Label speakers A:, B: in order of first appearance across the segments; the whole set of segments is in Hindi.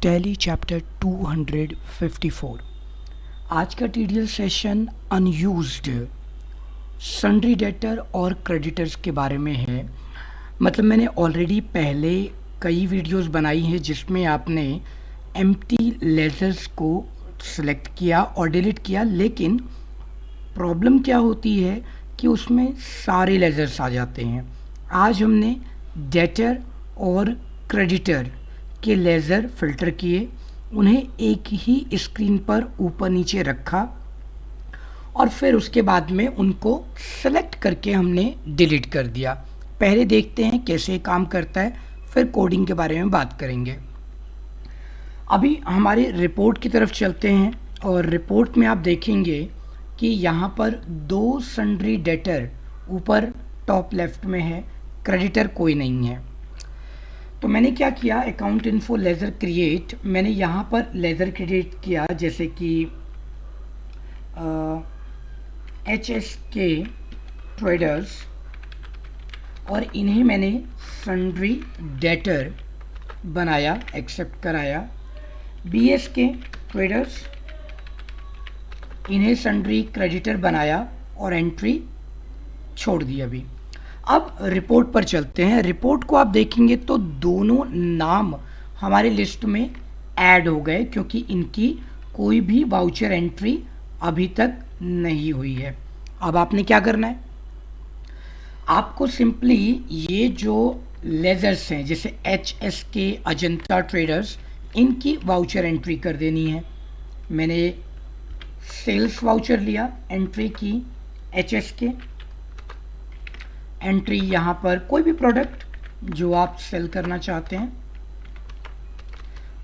A: Tally chapter 254। आज का TDL session unused sundry debtor और क्रेडिटर्स के बारे में है। मतलब मैंने ऑलरेडी पहले कई वीडियोस बनाई हैं जिसमें आपने एम्प्टी लेजर्स को सिलेक्ट किया और डिलीट किया, लेकिन प्रॉब्लम क्या होती है कि उसमें सारे लेजर्स आ जाते हैं। आज हमने डेटर और क्रेडिटर के लेज़र फ़िल्टर किए, उन्हें एक ही स्क्रीन पर ऊपर नीचे रखा और फिर उसके बाद में उनको सेलेक्ट करके हमने डिलीट कर दिया। पहले देखते हैं कैसे काम करता है, फिर कोडिंग के बारे में बात करेंगे। अभी हमारे रिपोर्ट की तरफ चलते हैं और रिपोर्ट में आप देखेंगे कि यहाँ पर दो सन्ड्री डेटर ऊपर टॉप लेफ्ट में है, क्रेडिटर कोई नहीं है। तो मैंने क्या किया, अकाउंट इन्फो लेज़र क्रिएट, मैंने यहाँ पर लेज़र क्रिएट किया जैसे कि HSK ट्रेडर्स, और इन्हें मैंने सन्ड्री डेटर बनाया, एक्सेप्ट कराया। BSK ट्रेडर्स, इन्हें सन्ड्री क्रेडिटर बनाया और एंट्री छोड़ दी। अभी अब रिपोर्ट पर चलते हैं। रिपोर्ट को आप देखेंगे तो दोनों नाम हमारे लिस्ट में ऐड हो गए क्योंकि इनकी कोई भी वाउचर एंट्री अभी तक नहीं हुई है। अब आपने क्या करना है, आपको सिंपली ये जो लेजर्स हैं जैसे HSK अजंता ट्रेडर्स, इनकी वाउचर एंट्री कर देनी है। मैंने सेल्स वाउचर लिया, एंट्री की HSK, एंट्री यहाँ पर कोई भी प्रोडक्ट जो आप सेल करना चाहते हैं,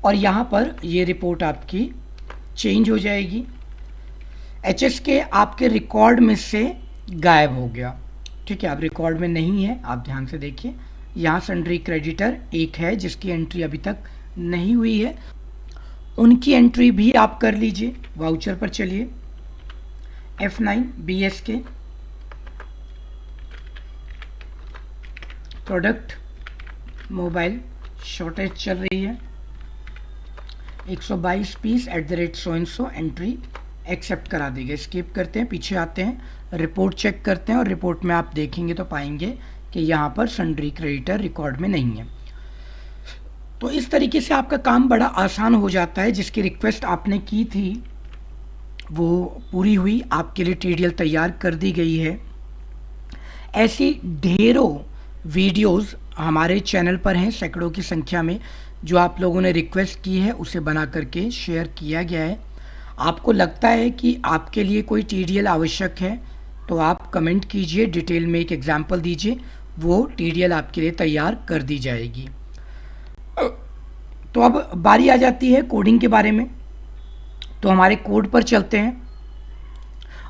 A: और यहाँ पर ये रिपोर्ट आपकी चेंज हो जाएगी। HSK आपके रिकॉर्ड में से गायब हो गया, ठीक है, अब रिकॉर्ड में नहीं है। आप ध्यान से देखिए, यहाँ सन्ड्री क्रेडिटर एक है जिसकी एंट्री अभी तक नहीं हुई है, उनकी एंट्री भी आप कर लीजिए। वाउचर पर चलिए, F9 BSK product mobile shortage चल रही है, 122 पीस @ एंट्री एक्सेप्ट करा देंगे। स्किप करते हैं, पीछे आते हैं, रिपोर्ट चेक करते हैं और रिपोर्ट में आप देखेंगे तो पाएंगे कि यहाँ पर सन्ड्री क्रेडिटर रिकॉर्ड में नहीं है। तो इस तरीके से आपका काम बड़ा आसान हो जाता है। जिसकी रिक्वेस्ट आपने की थी वो पूरी हुई, आपके लिए टीडीएल तैयार कर दी गई है। ऐसी ढेरों वीडियोस हमारे चैनल पर हैं, सैकड़ों की संख्या में। जो आप लोगों ने रिक्वेस्ट की है उसे बना करके शेयर किया गया है। आपको लगता है कि आपके लिए कोई टीडीएल आवश्यक है तो आप कमेंट कीजिए, डिटेल में एक एग्जाम्पल दीजिए, वो टीडीएल आपके लिए तैयार कर दी जाएगी। तो अब बारी आ जाती है कोडिंग के बारे में। तो हमारे कोड पर चलते हैं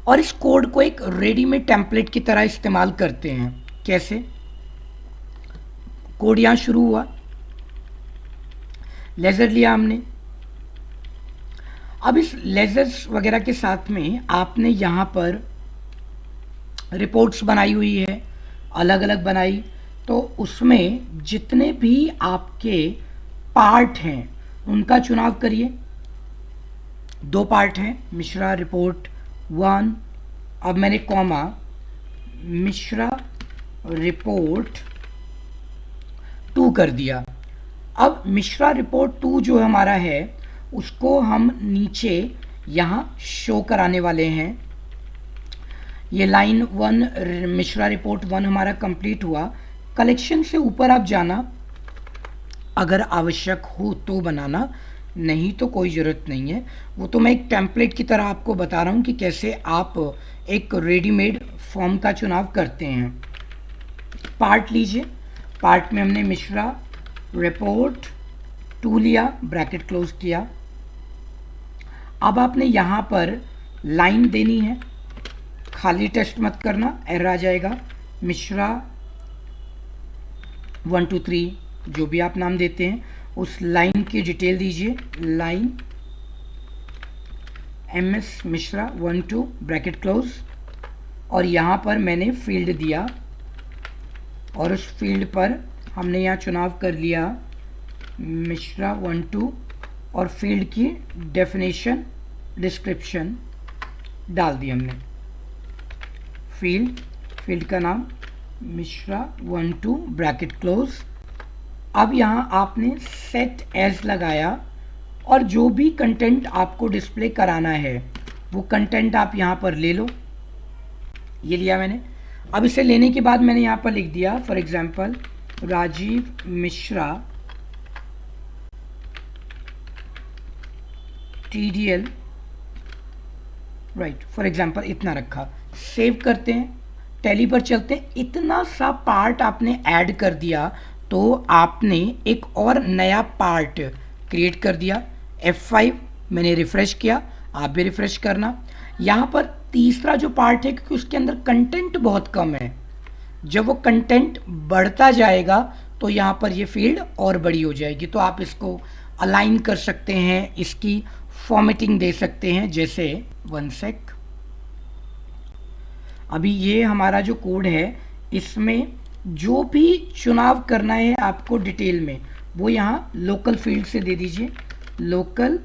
A: और इस कोड को एक रेडीमेड टेम्पलेट की तरह इस्तेमाल करते हैं। कैसे? कोड यहाँ शुरू हुआ, लेज़र लिया हमने। अब इस लेज़र्स वगैरह के साथ में आपने यहाँ पर रिपोर्ट्स बनाई हुई है, अलग अलग बनाई। तो उसमें जितने भी आपके पार्ट हैं उनका चुनाव करिए। दो पार्ट हैं, मिश्रा रिपोर्ट 1, अब मैंने कॉमा, मिश्रा रिपोर्ट 2 कर दिया। अब मिश्रा रिपोर्ट 2 जो हमारा है उसको हम नीचे यहाँ शो कराने वाले हैं। ये लाइन 1 मिश्रा रिपोर्ट 1 हमारा कंप्लीट हुआ। कलेक्शन से ऊपर आप जाना, अगर आवश्यक हो तो बनाना, नहीं तो कोई ज़रूरत नहीं है। वो तो मैं एक टेम्पलेट की तरह आपको बता रहा हूँ कि कैसे आप एक रेडीमेड फॉर्म का चुनाव करते हैं। पार्ट लीजिए, पार्ट में हमने मिश्रा रिपोर्ट 2 लिया, ब्रैकेट क्लोज किया। अब आपने यहाँ पर लाइन देनी है, खाली टेस्ट मत करना, एरर आ जाएगा। मिश्रा 1 2 3 जो भी आप नाम देते हैं उस लाइन की डिटेल दीजिए। Line MS Mishra 1 2 bracket close, और यहाँ पर मैंने फील्ड दिया और उस फील्ड पर हमने यहाँ चुनाव कर लिया मिश्रा 1 2 और फील्ड की डेफिनेशन डिस्क्रिप्शन डाल दी हमने। फील्ड का नाम मिश्रा 12 ब्रैकेट क्लोज। अब यहाँ आपने सेट एज लगाया और जो भी कंटेंट आपको डिस्प्ले कराना है वो कंटेंट आप यहाँ पर ले लो। ये लिया मैंने। अब इसे लेने के बाद मैंने यहाँ पर लिख दिया for example Rajiv Mishra TDL, right, for example इतना रखा। सेव करते हैं, टैली पर चलते हैं। इतना सा पार्ट आपने ऐड कर दिया तो आपने एक और नया पार्ट क्रिएट कर दिया। F5 मैंने रिफ्रेश किया, आप भी रिफ्रेश करना। यहाँ पर तीसरा जो पार्ट है, क्योंकि उसके अंदर कंटेंट बहुत कम है, जब वो कंटेंट बढ़ता जाएगा तो यहाँ पर ये फील्ड और बड़ी हो जाएगी। तो आप इसको अलाइन कर सकते हैं, इसकी फॉर्मेटिंग दे सकते हैं। जैसे 1 सेक, अभी ये हमारा जो कोड है इसमें जो भी चुनाव करना है आपको डिटेल में वो यहाँ लोकल फील्ड से दे दीजिए। लोकल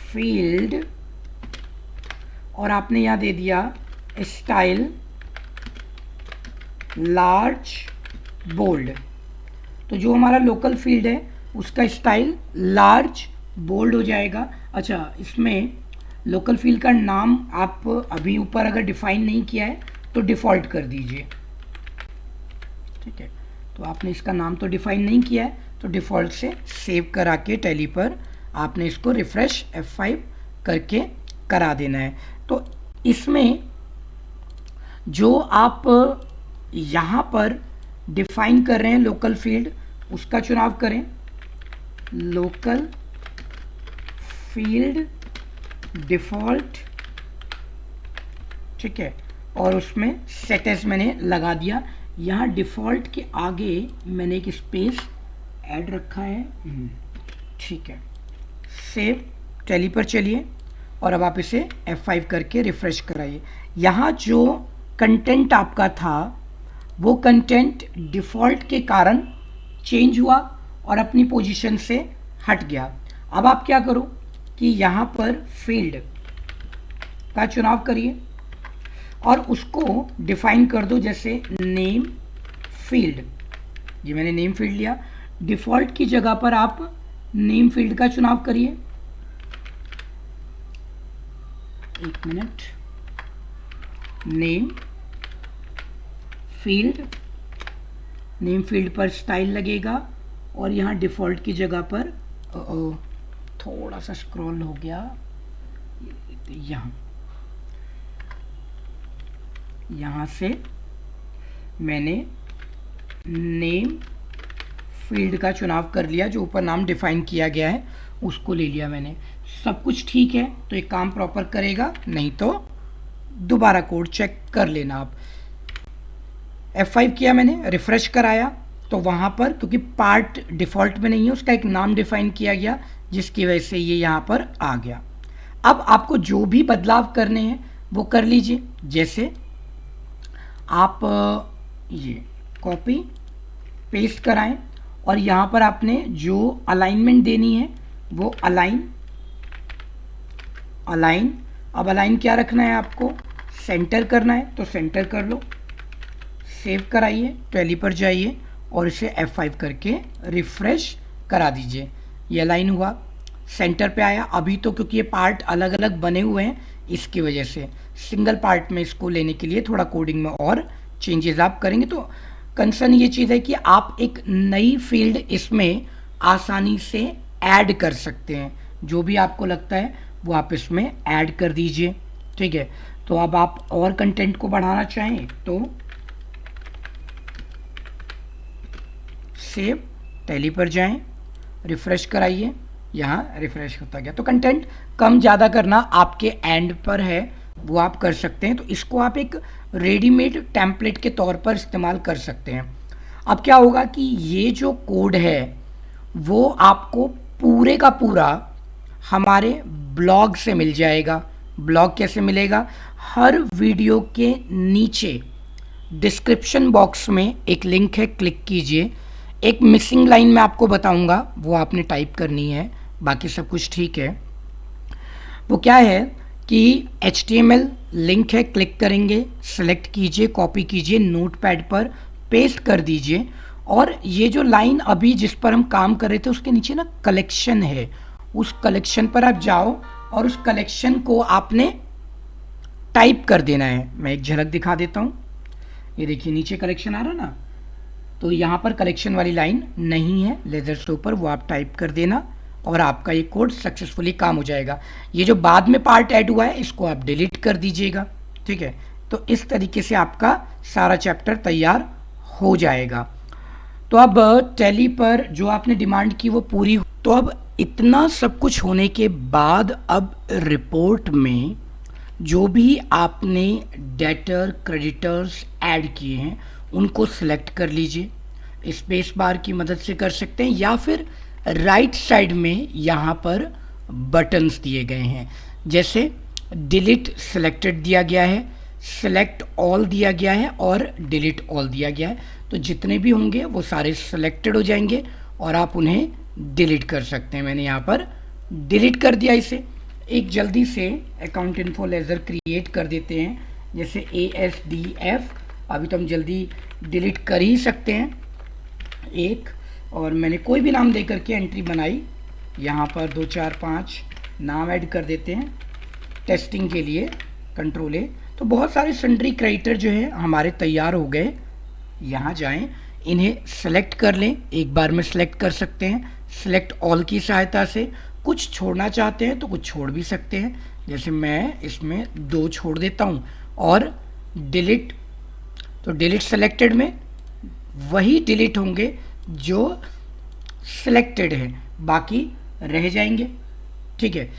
A: फील्ड, और आपने यहाँ दे दिया स्टाइल लार्ज बोल्ड। तो जो हमारा लोकल फील्ड है उसका स्टाइल लार्ज बोल्ड हो जाएगा। अच्छा, इसमें लोकल फील्ड का नाम आप अभी ऊपर अगर डिफाइन नहीं किया है तो डिफ़ॉल्ट कर दीजिए, ठीक है। तो आपने इसका नाम तो डिफाइन नहीं किया है तो डिफ़ॉल्ट से सेव करा के टैली पर आपने इसको रिफ्रेश F5 करके करा देना है। तो इसमें जो आप यहाँ पर डिफाइन कर रहे हैं लोकल फील्ड, उसका चुनाव करें। लोकल फील्ड डिफ़ॉल्ट, ठीक है, और उसमें सेट एज मैंने लगा दिया। यहाँ डिफ़ॉल्ट के आगे मैंने एक स्पेस ऐड रखा है, ठीक है। सेव, टैली पर चलिए और अब आप इसे F5 करके रिफ्रेश कराइए। यहाँ जो कंटेंट आपका था वो कंटेंट डिफ़ॉल्ट के कारण चेंज हुआ और अपनी पोजीशन से हट गया। अब आप क्या करो कि यहाँ पर फील्ड का चुनाव करिए और उसको डिफाइन कर दो, जैसे नेम फील्ड। ये मैंने नेम फील्ड लिया, डिफ़ॉल्ट की जगह पर आप नेम फील्ड का चुनाव करिए। एक minute, name field, name field पर स्टाइल लगेगा और यहाँ डिफ़ॉल्ट की जगह पर थोड़ा सा स्क्रॉल हो गया, यहाँ से मैंने नेम फील्ड का चुनाव कर लिया। जो ऊपर नाम डिफाइन किया गया है उसको ले लिया मैंने। सब कुछ ठीक है तो एक काम प्रॉपर करेगा, नहीं तो दोबारा कोड चेक कर लेना आप। F5 किया मैंने, रिफ्रेश कराया तो वहाँ पर क्योंकि पार्ट डिफ़ॉल्ट में नहीं है उसका एक नाम डिफाइन किया गया जिसकी वजह से ये यहाँ पर आ गया। अब आपको जो भी बदलाव करने हैं वो कर लीजिए। जैसे आप ये कॉपी पेस्ट कराएं और यहाँ पर आपने जो अलाइनमेंट देनी है वो अलाइन। अब अलाइन क्या रखना है आपको, सेंटर करना है तो सेंटर कर लो। सेव कराइए, टैली पर जाइए और इसे F5 करके रिफ्रेश करा दीजिए। ये अलाइन हुआ, सेंटर पे आया। अभी तो क्योंकि ये पार्ट अलग अलग बने हुए हैं इसकी वजह से सिंगल पार्ट में इसको लेने के लिए थोड़ा कोडिंग में और चेंजेस आप करेंगे। तो कंसर्न ये चीज़ है कि आप एक नई फील्ड इसमें आसानी से ऐड कर सकते हैं। जो भी आपको लगता है वो आप इसमें ऐड कर दीजिए, ठीक है। तो अब आप और कंटेंट को बढ़ाना चाहें तो सेव, टैली पर जाएं, रिफ्रेश कराइए, यहाँ रिफ्रेश होता गया। तो कंटेंट कम ज़्यादा करना आपके एंड पर है, वो आप कर सकते हैं। तो इसको आप एक रेडीमेड टेम्पलेट के तौर पर इस्तेमाल कर सकते हैं। अब क्या होगा कि ये जो कोड है वो आपको पूरे का पूरा हमारे ब्लॉग से मिल जाएगा। ब्लॉग कैसे मिलेगा, हर वीडियो के नीचे डिस्क्रिप्शन बॉक्स में एक लिंक है, क्लिक कीजिए। एक मिसिंग लाइन मैं आपको बताऊंगा, वो आपने टाइप करनी है, बाकी सब कुछ ठीक है। वो क्या है कि HTML लिंक है, क्लिक करेंगे, सेलेक्ट कीजिए, कॉपी कीजिए, नोटपैड पर पेस्ट कर दीजिए, और ये जो लाइन अभी जिस पर हम काम कर रहे थे उसके नीचे ना कलेक्शन है, उस कलेक्शन पर आप जाओ और उस कलेक्शन को आपने टाइप कर देना है। मैं एक झलक दिखा देता हूँ, ये देखिए नीचे कलेक्शन आ रहा ना, तो यहाँ पर कलेक्शन वाली लाइन नहीं है लेजर स्टोव पर, वो आप टाइप कर देना और आपका ये कोड सक्सेसफुली काम हो जाएगा। ये जो बाद में पार्ट ऐड हुआ है इसको आप डिलीट कर दीजिएगा, ठीक है। तो इस तरीके से आपका सारा चैप्टर तैयार हो जाएगा। तो अब टैली पर जो आपने डिमांड की वो पूरी, तो अब इतना सब कुछ होने के बाद अब रिपोर्ट में जो भी आपने डेटर क्रेडिटर्स ऐड किए हैं उनको सिलेक्ट कर लीजिए। स्पेस बार की मदद से कर सकते हैं, या फिर राइट साइड में यहाँ पर बटन्स दिए गए हैं, जैसे डिलीट सिलेक्टेड दिया गया है, सेलेक्ट ऑल दिया गया है और डिलीट ऑल दिया गया है। तो जितने भी होंगे वो सारे सिलेक्टेड हो जाएंगे और आप उन्हें डिलीट कर सकते हैं। मैंने यहाँ पर डिलीट कर दिया इसे। एक जल्दी से अकाउंट इन्फो लेजर क्रिएट कर देते हैं, जैसे ASDF, अभी तो हम जल्दी डिलीट कर ही सकते हैं एक, और मैंने कोई भी नाम दे करके एंट्री बनाई, यहाँ पर 2 4 5 नाम ऐड कर देते हैं टेस्टिंग के लिए, कंट्रोल A। तो बहुत सारे सन्ड्री क्रेडिटर जो है हमारे तैयार हो गए। यहाँ जाएं, इन्हें सेलेक्ट कर लें, एक बार में सेलेक्ट कर सकते हैं सेलेक्ट ऑल की सहायता से। कुछ छोड़ना चाहते हैं तो कुछ छोड़ भी सकते हैं, जैसे मैं इसमें 2 छोड़ देता हूँ, और डिलीट, तो डिलीट सेलेक्टेड में वही डिलीट होंगे जो सिलेक्टेड है, बाकी रह जाएंगे, ठीक है।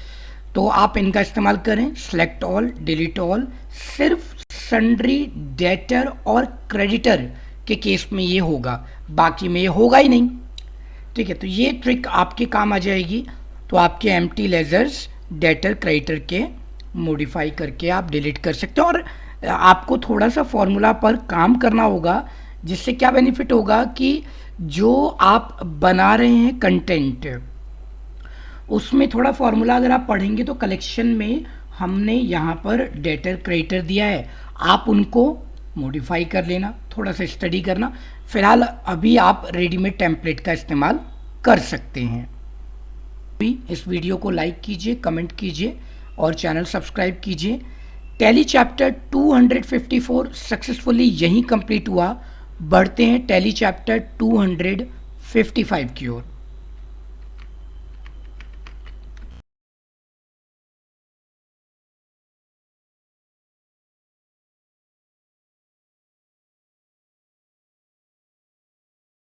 A: तो आप इनका इस्तेमाल करें, सेलेक्ट ऑल, डिलीट ऑल, सिर्फ सन्ड्री डेटर और क्रेडिटर के केस में ये होगा, बाकी में ये होगा ही नहीं, ठीक है। तो ये ट्रिक आपके काम आ जाएगी। तो आपके एम्प्टी लेजर्स डेटर क्रेडिटर के मॉडिफाई करके आप डिलीट कर सकते हो, और आपको थोड़ा सा फॉर्मूला पर काम करना होगा, जिससे क्या बेनिफिट होगा कि जो आप बना रहे हैं कंटेंट, उसमें थोड़ा फॉर्मूला अगर आप पढ़ेंगे तो कलेक्शन में हमने यहाँ पर डेटर क्रेडिटर दिया है, आप उनको मॉडिफाई कर लेना, थोड़ा सा स्टडी करना। फिलहाल अभी आप रेडीमेड टेम्पलेट का इस्तेमाल कर सकते हैं। इस वीडियो को लाइक कीजिए, कमेंट कीजिए और चैनल सब्सक्राइब कीजिए। टैली चैप्टर 254 सक्सेसफुली यहीं कंप्लीट हुआ। बढ़ते हैं टैली चैप्टर 255 की ओर।